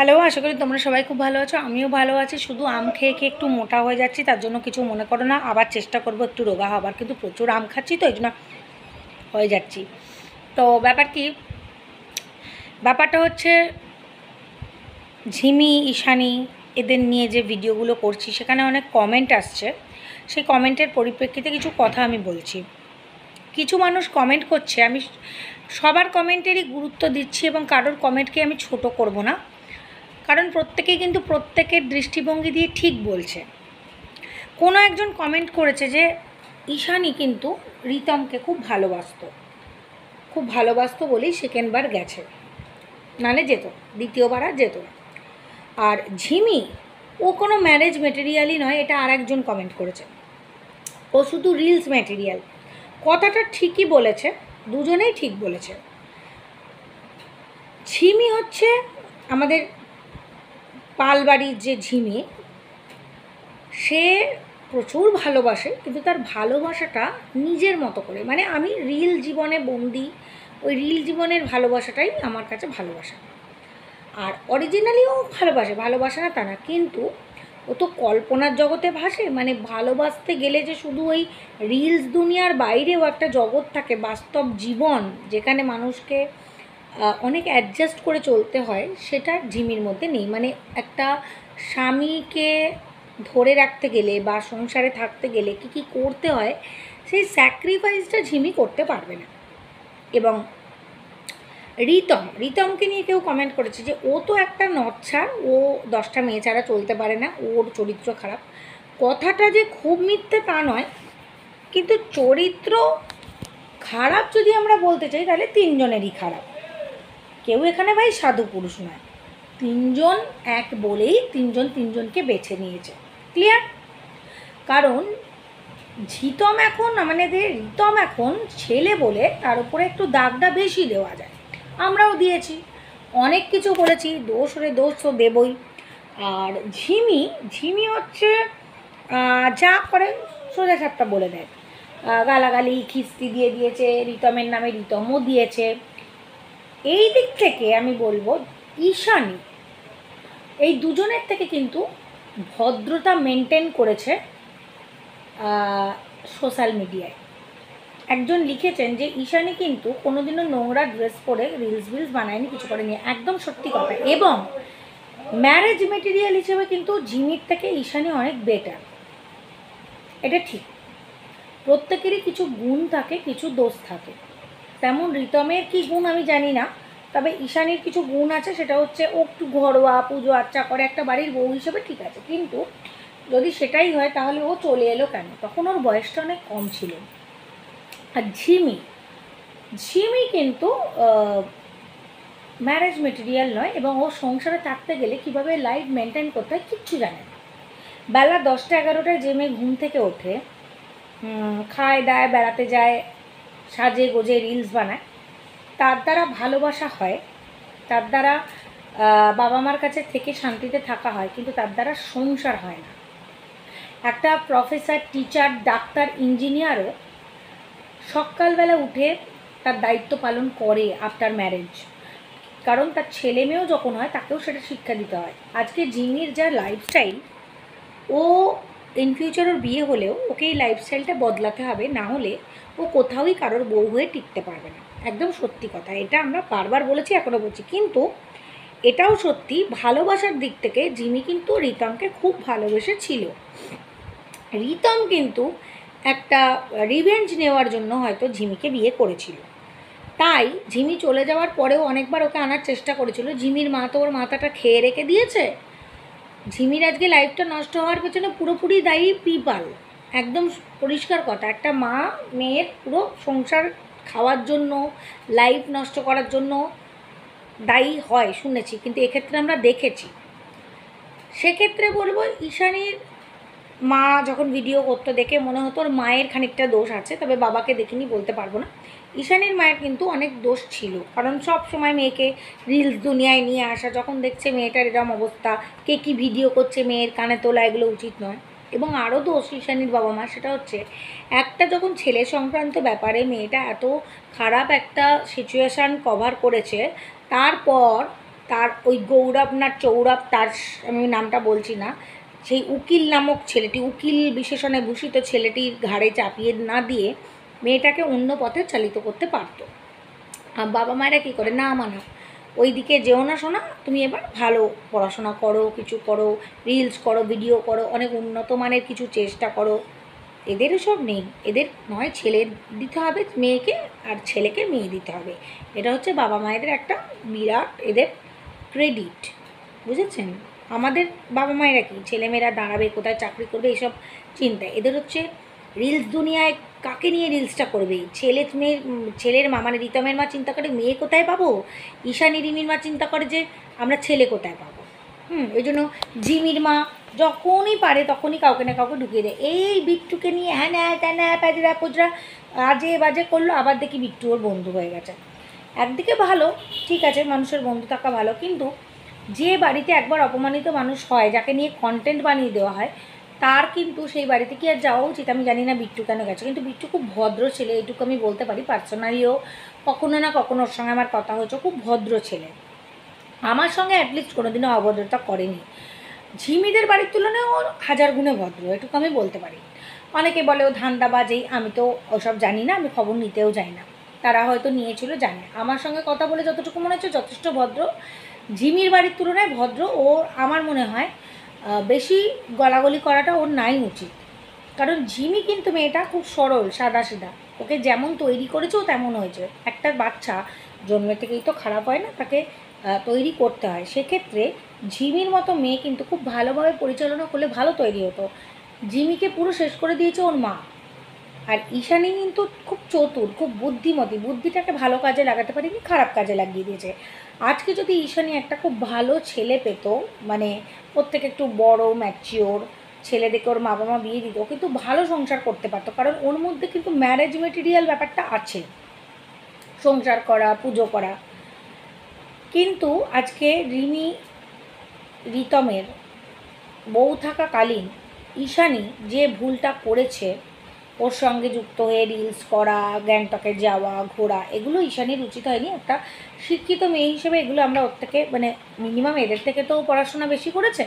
Hello, আশা করি তোমরা সবাই খুব ভালো আছো। আমিও ভালো আছি। শুধু আম খেয়ে খেয়ে একটু মোটা হয়ে যাচ্ছি, তার জন্য কিছু মনে করো না। আবার চেষ্টা করব একটু রোগা হবার, কিন্তু প্রচুর আম খাচ্ছি তো এই জন্য হয়ে যাচ্ছি। তো ব্যাপারটা হচ্ছে ঝিমি, ঈশানী এদের নিয়ে যে ভিডিওগুলো করছি সেখানে অনেক কমেন্ট আসছে। সেই কমেন্টের পরিপ্রেক্ষিতে কিছু কথা আমি বলছি। কিছু মানুষ কমেন্ট করছে, আমি সবার কমেন্টেরই গুরুত্ব দিচ্ছি এবং কারোর কমেন্টকে আমি ছোট করব না, কারণ প্রত্যেকেই কিন্তু প্রত্যেকের দৃষ্টিভঙ্গি দিয়ে ঠিক বলছে। কোনো একজন কমেন্ট করেছে যে ঈশানী কিন্তু রিতমকে খুব ভালোবাসতো বলেই সেকেন্ডবার গেছে, নালে যেত, দ্বিতীয়বার আর যেত না। আর ঝিমি, ও কোনো ম্যারেজ মেটেরিয়ালই নয়, এটা আর একজন কমেন্ট করেছে। ও শুধু রিলস ম্যাটেরিয়াল। কথাটা ঠিকই বলেছে, দুজনেই ঠিক বলেছে। ঝিমি হচ্ছে আমাদের পালবাড়ির যে ঝিমি, সে প্রচুর ভালোবাসে, কিন্তু তার ভালোবাসাটা নিজের মতো করে, মানে আমি রিল জীবনে বন্দি, ওই রিল জীবনের ভালোবাসাটাই আমার কাছে ভালোবাসা। আর অরিজিনালিও ভালোবাসে না তা না, কিন্তু ও তো কল্পনার জগতে ভাসে। মানে ভালোবাসতে গেলে যে শুধু ওই রিলস দুনিয়ার বাইরেও একটা জগৎ থাকে, বাস্তব জীবন, যেখানে মানুষকে অনেক অ্যাডজাস্ট করে চলতে হয়, সেটা ঝিমির মধ্যে নেই। মানে একটা স্বামীকে ধরে রাখতে গেলে বা সংসারে থাকতে গেলে কী কী করতে হয়, সেই ঝিমি করতে পারবে না। এবং রিতমকে নিয়ে কেউ কমেন্ট করেছে যে ও তো একটা নচ্ছা, ও 10টা মেয়ে ছাড়া চলতে পারে না, ওর চরিত্র খারাপ। কথাটা যে খুব মিথ্যে তা নয়, কিন্তু চরিত্র খারাপ যদি আমরা বলতে চাই তাহলে 3জনেরই খারাপ। কেউ এখানে ভাই সাধু পুরুষ নয়, 3জন এক বলেই 3জনকে বেছে নিয়েছে। ক্লিয়ার? কারণ রিতম এখন ছেলে বলে তার উপরে একটু দাগটা বেশি দেওয়া যায়, আমরাও দিয়েছি, অনেক কিছু বলেছি, দোষ তো দেবই। আর ঝিমি হচ্ছে যা করে সোজা সাপটা বলে দেয়, গালাগালি খিস্তি দিয়ে দিয়েছে, রিতমের নামে রিতমও দিয়েছে। এই দিক থেকে আমি বলবো ঈশানী এই দুজনের থেকে কিন্তু ভদ্রতা মেনটেন করেছে সোশ্যাল মিডিয়ায়। একজন লিখেছেন যে ঈশানী কিন্তু কোনোদিনও নোংরা ড্রেস পরে রিলস বানায়নি, কিছু করেনি। একদম সত্যি কথা। এবং ম্যারেজ মেটেরিয়াল হিসেবে কিন্তু ঝিমির থেকে ঈশানী অনেক বেটার, এটা ঠিক। প্রত্যেকেরই কিছু গুণ থাকে, কিছু দোষ থাকে। তেমন রিতমের কী গুণ আমি জানি না, তবে ঈশানীর কিছু গুণ আছে, সেটা হচ্ছে ও একটু ঘরোয়া, পুজো আর্চা করে, একটা বাড়ির বউ হিসেবে ঠিক আছে। কিন্তু যদি সেটাই হয় তাহলে ও চলে এলো কেন? তখন ওর বয়সটা অনেক কম ছিল। আর ঝিমি কিন্তু ম্যারেজ মেটেরিয়াল নয়, এবং ও সংসারে থাকতে গেলে কীভাবে লাইফ মেনটেন করতে হয় কিচ্ছু জানে না। বেলা 10টা-11টায় যে মেয়ে ঘুম থেকে ওঠে, খায় দায়, বেড়াতে যায়, সাজে গোজে রিলস বানায়, তার দ্বারা ভালোবাসা হয়, তার দ্বারা বাবা মার কাছে থেকে শান্তিতে থাকা হয়, কিন্তু তার দ্বারা সংসার হয় না। একটা প্রফেসর, টিচার, ডাক্তার, ইঞ্জিনিয়ারও সকালবেলা উঠে তার দায়িত্ব পালন করে আফটার ম্যারেজ, কারণ তার ছেলে মেয়েও যখন হয় তাকেও সেটা শিক্ষা দিতে হয়। আজকে জিমির যা লাইফস্টাইল, ও ইন ফিউচার ওর বিয়ে হলেও ওকে এই লাইফস্টাইলটা বদলাতে হবে, না হলে ও কোথাওই কারোর বউ হয়ে টিকতে পারবে না। একদম সত্যি কথা, এটা আমরা বারবার বলেছি, এখনও বলছি। কিন্তু এটাও সত্যি, ভালোবাসার দিক থেকে জিমি কিন্তু রিতমকে খুব ভালোবেসেছিল। রিতম কিন্তু একটা রিভেঞ্জ নেওয়ার জন্য হয়তো ঝিমিকে বিয়ে করেছিল, তাই ঝিমি চলে যাওয়ার পরেও অনেকবার ওকে আনার চেষ্টা করেছিল। ঝিমির মা তো ওর মাথাটা খেয়ে রেখে দিয়েছে। ঝিমির আজকে লাইফটা নষ্ট হওয়ার পেছনে পুরোপুরি দায়ী পিপাল, একদম পরিষ্কার কথা। একটা মা মেয়ের পুরো সংসার খাওয়ার জন্য, লাইফ নষ্ট করার জন্য দায়ী হয় শুনেছি, কিন্তু এক্ষেত্রে আমরা দেখেছি। সেক্ষেত্রে বলবো ঈশানীর মা যখন ভিডিও করতে দেখে মনে হতো ওর মায়ের খানিকটা দোষ আছে, তবে বাবাকে দেখিনি, বলতে পারবো না। ঈশানীর মায়ের কিন্তু অনেক দোষ ছিল, কারণ সব সময় মেয়েকে রিলস দুনিয়ায় নিয়ে আসা, যখন দেখছে মেয়েটার এরকম অবস্থা, কে কী ভিডিও করছে মেয়ের কানে তোলা, এগুলো উচিত নয়। এবং আরও দোষ ঈশানীর বাবা মা, সেটা হচ্ছে একটা যখন ছেলে সংক্রান্ত ব্যাপারে মেয়েটা এত খারাপ একটা সিচুয়েশান কভার করেছে, তারপর তার ওই গৌরব না চৌরব, তার আমি নামটা বলছি না, সেই উকিল নামক ছেলেটি, উকিল বিশেষণে ভূষিত ছেলেটির ঘাড়ে চাপিয়ে না দিয়ে মেয়েটাকে অন্য পথে চালিত করতে পারতো। বাবা মায়েরা কী করে, না মানা, ওই দিকে যেও না শোনা, তুমি এবার ভালো পড়াশোনা করো, কিছু করো, রিলস করো, ভিডিও করো, অনেক উন্নত মানের কিছু চেষ্টা করো। এদের সব নেই, এদের নয় ছেলে দিতে হবে মেয়েকে, আর ছেলেকে মেয়ে দিতে হবে। এটা হচ্ছে বাবা মায়েদের একটা বিরাট এদের ক্রেডিট, বুঝেছেন? আমাদের বাবা মায়েরা কি, ছেলেমেয়েরা দাঁড়াবে, কোথায় চাকরি করবে, এইসব চিন্তা। এদের হচ্ছে রিলস দুনিয়ায় কাকে নিয়ে রিলসটা করবে, ছেলের মা মানে রিতমের মা চিন্তা করে মেয়ে কোথায় পাবো, ঈশানী রিমির মা চিন্তা করে যে আমরা ছেলে কোথায় পাবো। এই জন্য ঝিমির মা যখনই পারে তখনই কাউকে না কাউকে ঢুকিয়ে দেয়, এই বিট্টুকে নিয়ে হ্যাঁ না ত্যানা প্যাজরা পোজরা আজে বাজে করলো, আবার দেখি বিট্টু ওর বন্ধু হয়ে গেছে। একদিকে ভালো, ঠিক আছে, মানুষের বন্ধু থাকা ভালো, কিন্তু যে বাড়িতে একবার অপমানিত মানুষ হয়, যাকে নিয়ে কন্টেন্ট বানিয়ে দেওয়া হয়, তার কিন্তু সেই বাড়িতে কি আর যাওয়া উচিত? আমি জানি না বিট্টু কেন গেছে, কিন্তু বিট্টু খুব ভদ্র ছেলে, এটুকু আমি বলতে পারি। পার্সোনালিও কখনো না কখনো ওর সঙ্গে আমার কথা হয়েছে, খুব ভদ্র ছেলে, আমার সঙ্গে অ্যাটলিস্ট কোনোদিনও অভদ্রতা করেনি। ঝিমিদের বাড়ির তুলনায় ওর হাজার গুণে ভদ্র, এটুকু আমি বলতে পারি। অনেকে বলে ও ধান্দাবাজেই, আমি তো ওসব জানি না, আমি খবর নিতেও যাই না, তারা হয়তো নিয়েছিল জানে। আমার সঙ্গে কথা বলে যতটুকু মনে হচ্ছে যথেষ্ট ভদ্র, ঝিমির বাড়ির তুলনায় ভদ্র। ও আমার মনে হয় বেশি গলাগলি করাটা ওর নাই উচিত, কারণ ঝিমি কিন্তু মেয়েটা খুব সরল সাদাসিধা, ওকে যেমন তৈরি করেছে ও তেমন হয়েছে। একটা বাচ্চা জন্মের থেকেই তো খারাপ হয় না, তাকে তৈরি করতে হয়। সেক্ষেত্রে ঝিমির মতো মেয়ে কিন্তু খুব ভালোভাবে পরিচালনা করলে ভালো তৈরি হতো। ঝিমিকে পুরো শেষ করে দিয়েছে ওর মা। আর ঈশানী কিন্তু খুব চতুর, খুব বুদ্ধিমতী, বুদ্ধিটাকে ভালো কাজে লাগাতে পারিনি, খারাপ কাজে লাগিয়ে দিয়েছে। আজকে যদি ঈশানী একটা খুব ভালো ছেলে পেত, মানে ওর থেকে একটু বড় ম্যাচিওর ছেলে দেখে ওর মা বাবা বিয়ে দিত, কিন্তু ভালো সংসার করতে পারতো, কারণ ওর মধ্যে কিন্তু ম্যারেজ মেটেরিয়াল ব্যাপারটা আছে, সংসার করা, পুজো করা। কিন্তু আজকে রিতমের বউ থাকাকালীন ঈশানী যে ভুলটা করেছে, ওর সঙ্গে যুক্ত হয়ে রিলস করা, গ্যাংটকে যাওয়া, ঘোরা, এগুলো ঈশানীর উচিত হয়নি। একটা শিক্ষিত মেয়ে হিসেবে এগুলো আমরা ওর থেকে, মানে মিনিমাম এদের থেকে তো পড়াশোনা বেশি করেছে,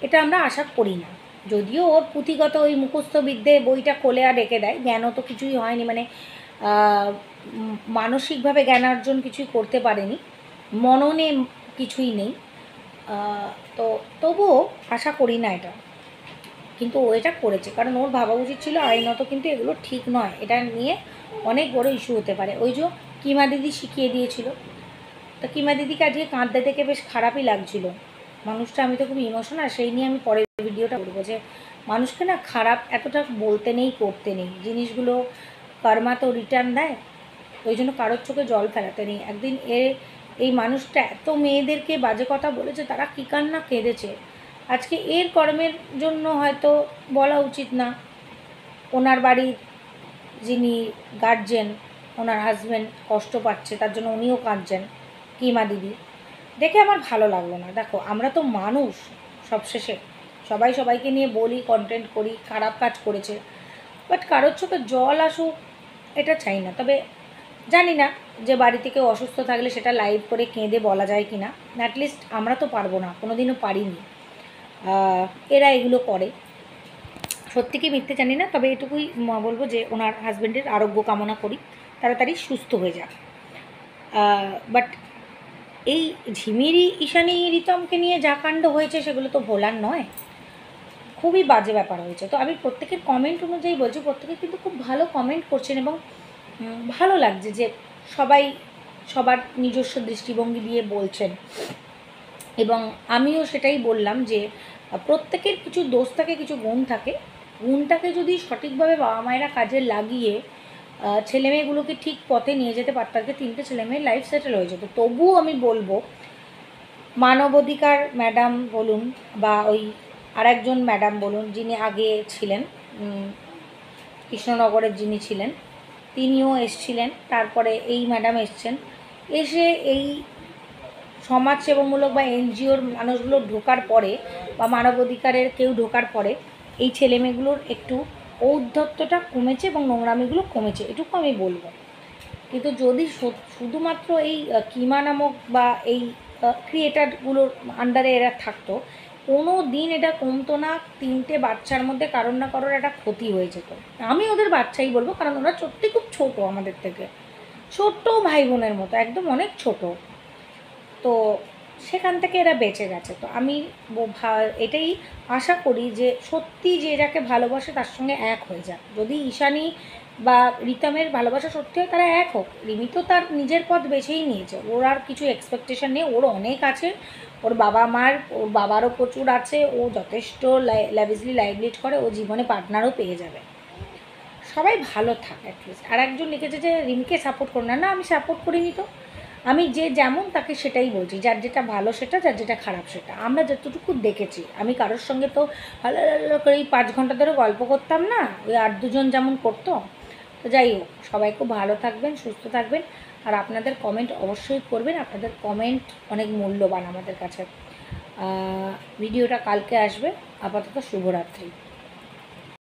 এটা আমরা আশা করি না। যদিও ওর পুঁথিগত ওই মুখস্থ বিদ্যে বইটা খোলে আর রেখে দেয়, জ্ঞানও তো কিছুই হয়নি, মানে মানসিকভাবে জ্ঞান অর্জন কিছুই করতে পারেনি, মননে কিছুই নেই। তো তবুও আশা করি না এটা, কিন্তু ও এটা করেছে, কারণ ওর ভাবা উচিত ছিল আইনত কিন্তু এগুলো ঠিক নয়, এটা নিয়ে অনেক বড় ইস্যু হতে পারে। ওই যে কিমা দিদি শিখিয়ে দিয়েছিল, তো কিমা দিদিকে আজকে কাঁদতে দেখে বেশ খারাপই লাগছিল মানুষটা। আমি তো খুব ইমোশনাল, সেই নিয়ে আমি পরের ভিডিওটা করবো, যে মানুষকে না খারাপ এতটা বলতে নেই, করতে নেই, জিনিসগুলো কর্মা তো রিটার্ন দেয়, ওই জন্য কারোর চোখে জল ফেলাতে নেই। একদিন এই মানুষটা এত মেয়েদেরকে বাজে কথা বলেছে, তারা কী কান্না কেঁদেছে। আজকে এর কর্মের জন্য হয়তো বলা উচিত না, ওনার বাড়ির যিনি গার্জেন, ওনার হাজব্যান্ড কষ্ট পাচ্ছে, তার জন্য উনিও কাঁদছেন, কিমা দিদি, দেখে আমার ভালো লাগলো না। দেখো আমরা তো মানুষ, সবশেষে সবাই সবাইকে নিয়ে বলি, কন্টেন্ট করি, খারাপ কাজ করেছে, বাট কারোর চোখে জল আসুক এটা চাই না। তবে জানি না যে বাড়িতে কেউ অসুস্থ থাকলে সেটা লাইভ করে কেঁদে বলা যায় কি না, অ্যাটলিস্ট আমরা তো পারবো না, কোনো দিনও পারিনি। এরা এগুলো করে, সত্যি কি মিথ্যে জানি না, তবে এটুকুই বলবো যে ওনার হাজব্যান্ডের আরোগ্য কামনা করি, তাড়াতাড়ি সুস্থ হয়ে যাক। বাট এই ঝিমিরি ঈশানী রিতমকে নিয়ে যা কাণ্ড হয়েছে সেগুলো তো ভোলার নয়, খুবই বাজে ব্যাপার হয়েছে। তো আমি প্রত্যেকের কমেন্ট অনুযায়ী বলছি, প্রত্যেকে কিন্তু খুব ভালো কমেন্ট করছেন, এবং ভালো লাগছে যে সবাই সবার নিজস্ব দৃষ্টিভঙ্গি দিয়ে বলছেন, এবং আমিও সেটাই বললাম যে প্রত্যেকের কিছু দোষ থাকে, কিছু গুণ থাকে, গুণটাকে যদি সঠিকভাবে বাবা মায়েরা কাজে লাগিয়ে ছেলেমেয়েগুলোকে ঠিক পথে নিয়ে যেতে পারত, তাকে 3টে ছেলেমেয়ের লাইফ সেটেল হয়ে যেত। তবুও আমি বলবো মানবাধিকার ম্যাডাম বলুন, বা ওই আরেকজন ম্যাডাম বলুন যিনি আগে ছিলেন, কৃষ্ণনগরের যিনি ছিলেন, তিনিও এসছিলেন, তারপরে এই ম্যাডাম এসছেন, এসে এই সমাজসেবামূলক বা এনজিওর মানুষগুলো ঢোকার পরে, বা মানবাধিকারের কেউ ঢোকার পরে এই ছেলেমেয়েগুলোর একটু ঔদ্ধত্যটা কমেছে এবং নোংরামিগুলো কমেছে, এটুকু আমি বলবো। কিন্তু যদি শুধুমাত্র এই কিমা নামক বা এই ক্রিয়েটারগুলোর আন্ডারে এরা থাকতো, কোনো দিন এটা কমতো না, 3টে বাচ্চার মধ্যে কারোর না কারোর একটা ক্ষতি হয়ে যেত। আমি ওদের বাচ্চাই বলবো, কারণ ওরা সত্যি খুব ছোটো আমাদের থেকে, ছোট্ট ভাই বোনের মতো, একদম অনেক ছোট। তো সেখান থেকে এরা বেঁচে গেছে। তো আমি এটাই আশা করি যে সত্যি যে যাকে ভালোবাসে তার সঙ্গে এক হয়ে যাক। যদি ঈশানী বা রিতমের ভালোবাসা সত্যি হয়, তারা এক হোক। রিমি তো তার নিজের পথ বেছেই নিয়েছে, ওর আর কিছু এক্সপেকটেশন নেই, ওর অনেক আছে, ওর বাবা মার, ওর বাবারও প্রচুর আছে, ও যথেষ্ট ল্যাভিজলি লাইফ লিড করে, ও জীবনে পার্টনারও পেয়ে যাবে। সবাই ভালো থাক অ্যাটলিস্ট। আর একজন লিখেছে যে রিমিকে সাপোর্ট করো না, না আমি সাপোর্ট করিনি তো, আমি যে যেমন তাকে সেটাই বলছি, যার যেটা ভালো সেটা, যার যেটা খারাপ সেটা। আমরা যতটুকু দেখেছি, আমি কারোর সঙ্গে তো ভালো করে এই 5 ঘন্টা ধরে গল্প করতাম না, ওই 8-2 জন যেমন করতো। তো যাই হোক, সবাই খুব ভালো থাকবেন, সুস্থ থাকবেন, আর আপনাদের কমেন্ট অবশ্যই করবেন, আপনাদের কমেন্ট অনেক মূল্যবান আমাদের কাছে। ভিডিওটা কালকে আসবে। আপাতত শুভরাত্রি।